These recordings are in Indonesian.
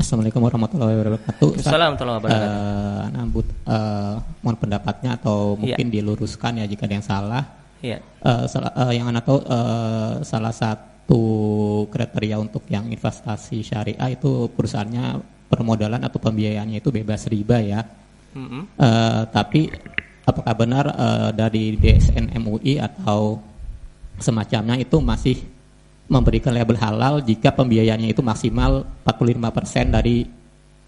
Assalamualaikum warahmatullahi wabarakatuh. Assalamualaikum warahmatullahi wabarakatuh. Mohon pendapatnya atau mungkin diluruskan ya jika ada yang salah. Iya. Yang Anda tahu salah satu kriteria untuk yang investasi syariah itu perusahaannya permodalan atau pembiayaannya itu bebas riba ya. Tapi apakah benar dari DSN MUI atau semacamnya itu masih memberikan label halal jika pembiayaannya itu maksimal 45% dari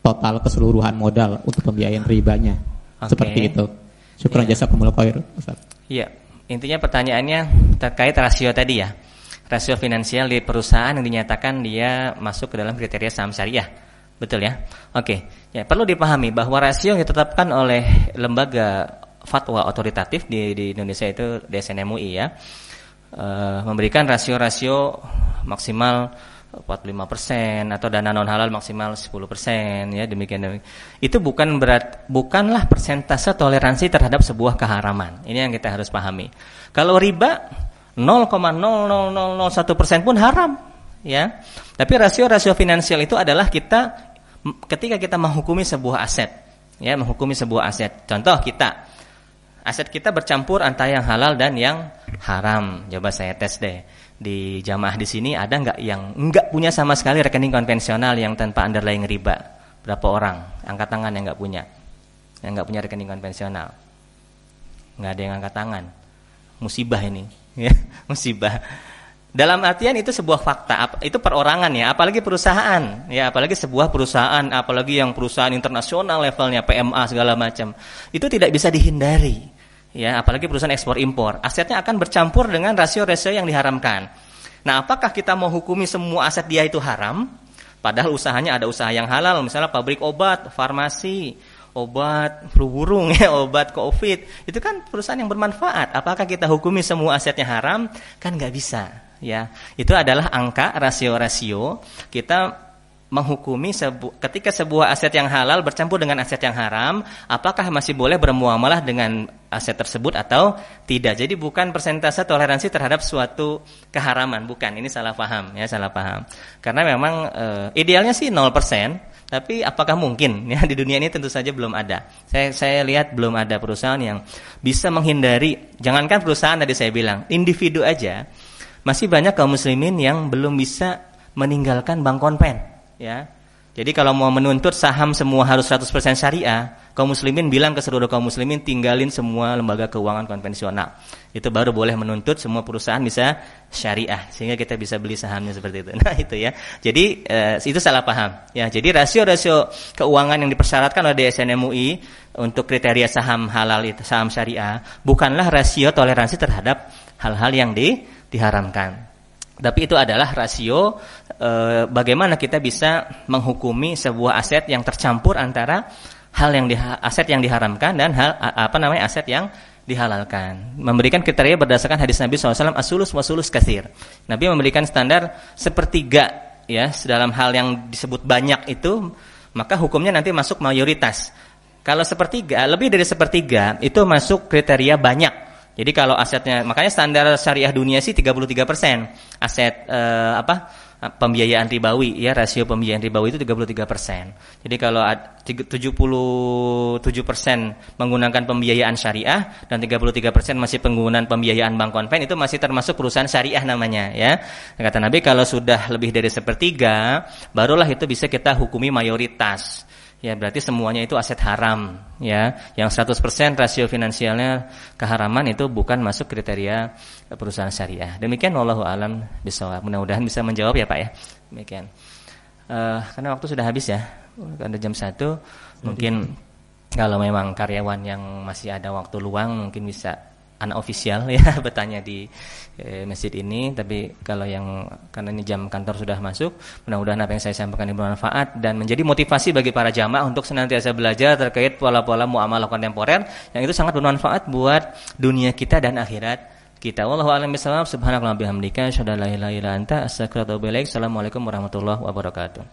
total keseluruhan modal untuk pembiayaan ribanya? Seperti itu. Syukran jazakumullah khair, Ustaz. Iya, intinya pertanyaannya terkait rasio tadi ya. Rasio finansial di perusahaan yang dinyatakan dia masuk ke dalam kriteria saham syariah. Betul ya? Oke. Ya, perlu dipahami bahwa rasio yang ditetapkan oleh lembaga fatwa otoritatif di Indonesia itu DSN MUI ya. Memberikan rasio-rasio maksimal 45% atau dana non halal maksimal 10% ya, demikian. Itu bukanlah persentase toleransi terhadap sebuah keharaman. Ini yang kita harus pahami. Kalau riba 0,00001% pun haram ya. Tapi rasio-rasio finansial itu adalah ketika kita menghukumi sebuah aset ya, menghukumi sebuah aset. Contoh aset kita bercampur antara yang halal dan yang haram. Coba saya tes deh. Di jamaah di sini ada nggak yang nggak punya sama sekali rekening konvensional yang tanpa underlying riba? Berapa orang? Angkat tangan yang nggak punya. Yang nggak punya rekening konvensional. Nggak ada yang angkat tangan. Musibah ini. Ya, musibah. Dalam artian itu sebuah fakta, itu perorangan ya, apalagi perusahaan, ya apalagi sebuah perusahaan, apalagi yang perusahaan internasional levelnya PMA segala macam, itu tidak bisa dihindari, ya apalagi perusahaan ekspor impor, asetnya akan bercampur dengan rasio-rasio yang diharamkan. Nah, apakah kita mau hukumi semua aset dia itu haram? Padahal usahanya ada usaha yang halal, misalnya pabrik obat, farmasi, obat flu burung ya, obat COVID, itu kan perusahaan yang bermanfaat. Apakah kita hukumi semua asetnya haram? Kan nggak bisa. Ya, itu adalah angka rasio-rasio kita menghukumi ketika sebuah aset yang halal bercampur dengan aset yang haram, apakah masih boleh bermuamalah dengan aset tersebut atau tidak. Jadi bukan persentase toleransi terhadap suatu keharaman, bukan. Ini salah paham ya, salah paham. Karena memang idealnya sih 0%, tapi apakah mungkin ya, di dunia ini tentu saja belum ada. Saya lihat belum ada perusahaan yang bisa menghindari, jangankan perusahaan tadi saya bilang, individu aja. Masih banyak kaum muslimin yang belum bisa meninggalkan bank konven, ya. Jadi kalau mau menuntut saham semua harus 100% syariah, kaum muslimin bilang ke seluruh kaum muslimin tinggalin semua lembaga keuangan konvensional. Itu baru boleh menuntut semua perusahaan bisa syariah sehingga kita bisa beli sahamnya seperti itu. Nah, itu ya. Jadi itu salah paham, ya. Jadi rasio-rasio keuangan yang dipersyaratkan oleh DSN MUI untuk kriteria saham halal itu, saham syariah, bukanlah rasio toleransi terhadap hal-hal yang diharamkan. Tapi itu adalah rasio bagaimana kita bisa menghukumi sebuah aset yang tercampur antara aset yang diharamkan dan aset yang dihalalkan. Memberikan kriteria berdasarkan hadis Nabi SAW, as-sulus wa sulus katsir. Nabi memberikan standar sepertiga ya, dalam hal yang disebut banyak itu, maka hukumnya nanti masuk mayoritas. Kalau sepertiga, lebih dari sepertiga itu masuk kriteria banyak. Jadi kalau asetnya, makanya standar syariah dunia sih 33% aset pembiayaan ribawi ya, rasio pembiayaan ribawi itu 33%. Jadi kalau 77% menggunakan pembiayaan syariah dan 33% masih penggunaan pembiayaan bank konven, itu masih termasuk perusahaan syariah namanya ya. Kata Nabi kalau sudah lebih dari sepertiga barulah itu bisa kita hukumi mayoritas. Ya berarti semuanya itu aset haram ya. Yang 100% rasio finansialnya keharaman itu bukan masuk kriteria perusahaan syariah. Demikian wallahu alam bishawab. Mudah-mudahan bisa menjawab ya Pak ya. Demikian. Karena waktu sudah habis ya. Ada jam 1. Mungkin kalau memang karyawan yang masih ada waktu luang mungkin bisa unofficial ya bertanya di masjid ini. Tapi kalau yang karena ini jam kantor sudah masuk, mudah-mudahan apa yang saya sampaikan ini bermanfaat dan menjadi motivasi bagi para jamaah untuk senantiasa belajar terkait pola-pola muamalah kontemporer yang itu sangat bermanfaat buat dunia kita dan akhirat kita. Wallahu a'lam bishawab. Subhanakallahumma bihamdika asyhadu an la ilaha illa anta astaghfiruka wa atubu ilaik. Assalamualaikum warahmatullahi wabarakatuh.